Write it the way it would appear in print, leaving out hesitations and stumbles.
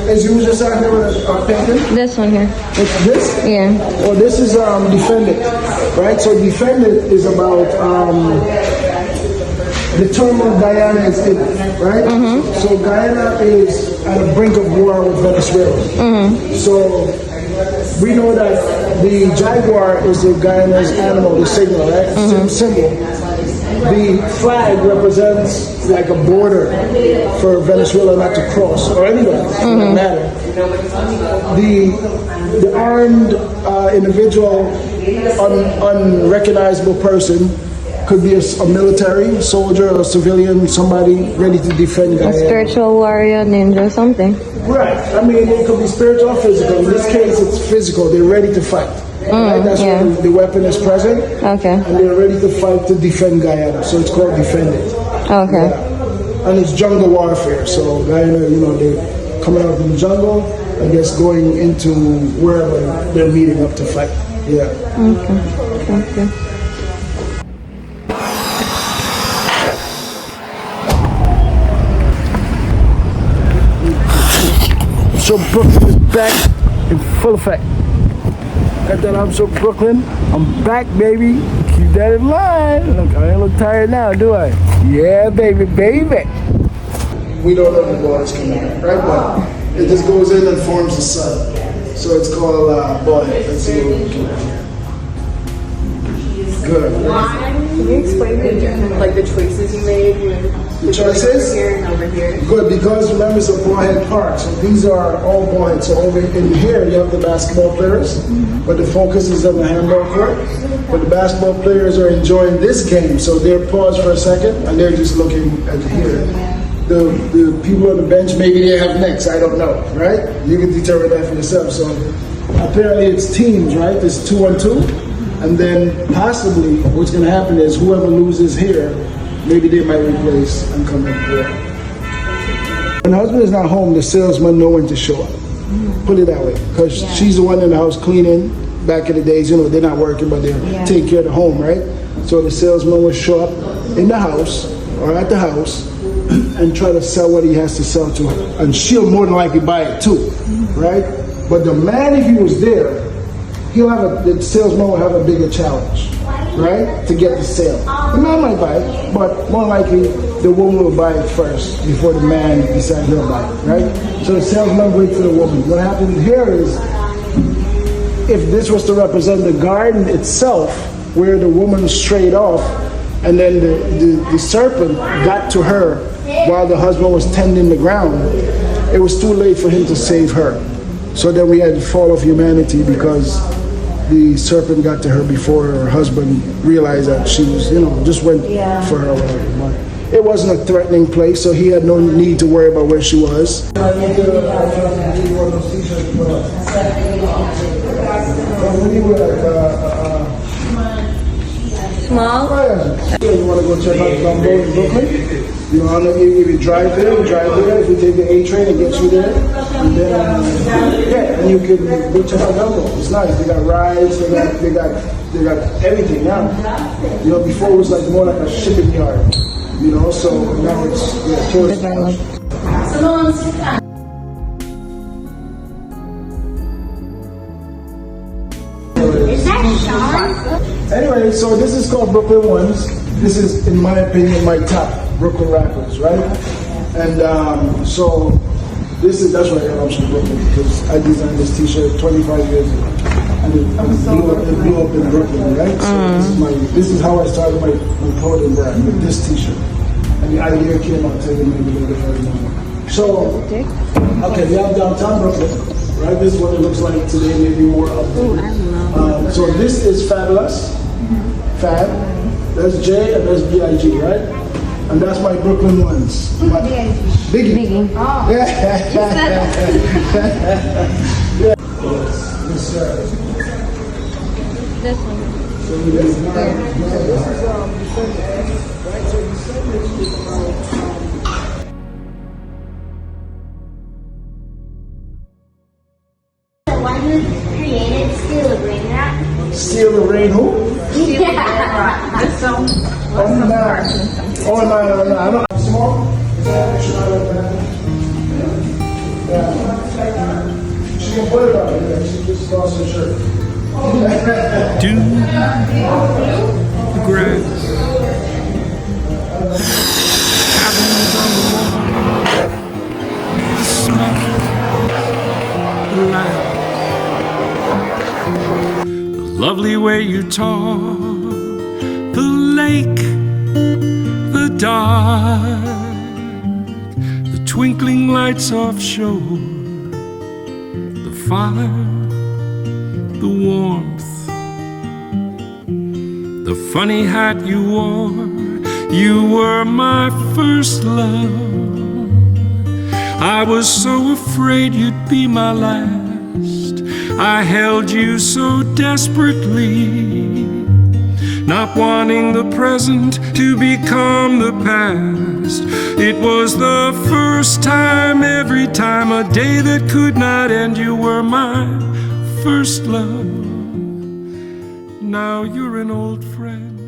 Is you just out here with a painting? This one here. It's this? Yeah. Well, this is Defended, right? So Defended is about the turmoil Guyana is in, right? So Guyana is at the brink of war with Venezuela. So we know that the jaguar is the Guyana's animal, the signal, right? Symbol. The flag represents like a border for Venezuela not to cross, or anywhere, for that matter. The armed individual, unrecognizable person, could be a military, soldier, or civilian, somebody ready to defend Guyana. A spiritual warrior, ninja, something. Right. I mean, it could be spiritual or physical. In this case, it's physical. They're ready to fight. Right? That's why the weapon is present. Okay. And they're ready to fight to defend Guyana. So it's called Defended. Okay. Yeah. And it's jungle warfare. So Guyana, they're coming out from the jungle, I guess going into wherever they're meeting up to fight. Yeah. Okay. Okay. So Brooklyn is back in full effect. Got that I'm so Brooklyn. I'm back, baby. Keep that in mind. Look, I ain't look tired now, do I? Yeah, baby, baby. We don't know the ball is coming out, right? But it just goes in and forms the sun. So it's called ball head. Let's see what we can do. Good. Can you explain the choices you made? The choices? Over here and over here. Good, because remember it's a ballhead park, so these are all ballheads. So over in here you have the basketball players, but the focus is on the handball court. But the basketball players are enjoying this game, so they're paused for a second and they're just looking at here. The people on the bench, maybe they have nets, I don't know, right? You can determine that for yourself. So apparently it's teams, right? It's 2-on-2. And then possibly what's going to happen is whoever loses here, maybe they might replace and come in here. When the husband is not home, the salesman know when to show up. Put it that way. Because she's the one in the house cleaning. Back in the days, they're not working, but they're taking care of the home, right? So the salesman will show up in the house or at the house and try to sell what he has to sell to her. And she'll more than likely buy it too, right? But the man, if he was there, the salesman will have a bigger challenge, right? To get the sale. The man might buy it, but more likely the woman will buy it first before the man decides he'll buy it, right? So the salesman waits for the woman. What happens here is, if this was to represent the garden itself, where the woman strayed off, and then the serpent got to her while the husband was tending the ground, it was too late for him to save her. So then we had the fall of humanity because the serpent got to her before her husband realized that she was, just went for her or whatever. But it wasn't a threatening place, so he had no need to worry about where she was. Small? You want to go check out Gumbo in Brooklyn? If you drive there, If you take the A train, it gets you there. And then, and you can go check out Gumbo. It's nice. They got rides, they got everything now. Before it was like more like a shipping yard. So now it's tourist. Anyway, so this is called Brooklyn Ones. This is, in my opinion, my top Brooklyn rappers, right? And so that's why I love Brooklyn, because I designed this T-shirt 25 years ago, and it blew up in Brooklyn, right? So this is how I started my clothing brand, with this T-shirt, and the idea came out to maybe a little bit more. So, okay, we have downtown Brooklyn. Right, this is what it looks like today, maybe more updated. So this is Fabulous, Fab. That's J and that's B-I-G, right? And that's my Brooklyn Ones. Biggie. Oh. Yeah. Yes, sir. This one. So this is one who created Steal the Rain rap. Steal the Rain who? Yeah. This song. Oh, no. I don't small. What about it? Yeah, she just lost her shirt. Do the grass, cabins on the water, the smell, the light, the lovely way you talk, the lake, the dark, the twinkling lights offshore, the fire, the warmth, the funny hat you wore. You were my first love. I was so afraid you'd be my last. I held you so desperately, not wanting the present to become the past. It was the first time, every time, a day that could not end. You were my first love. Now you're an old friend.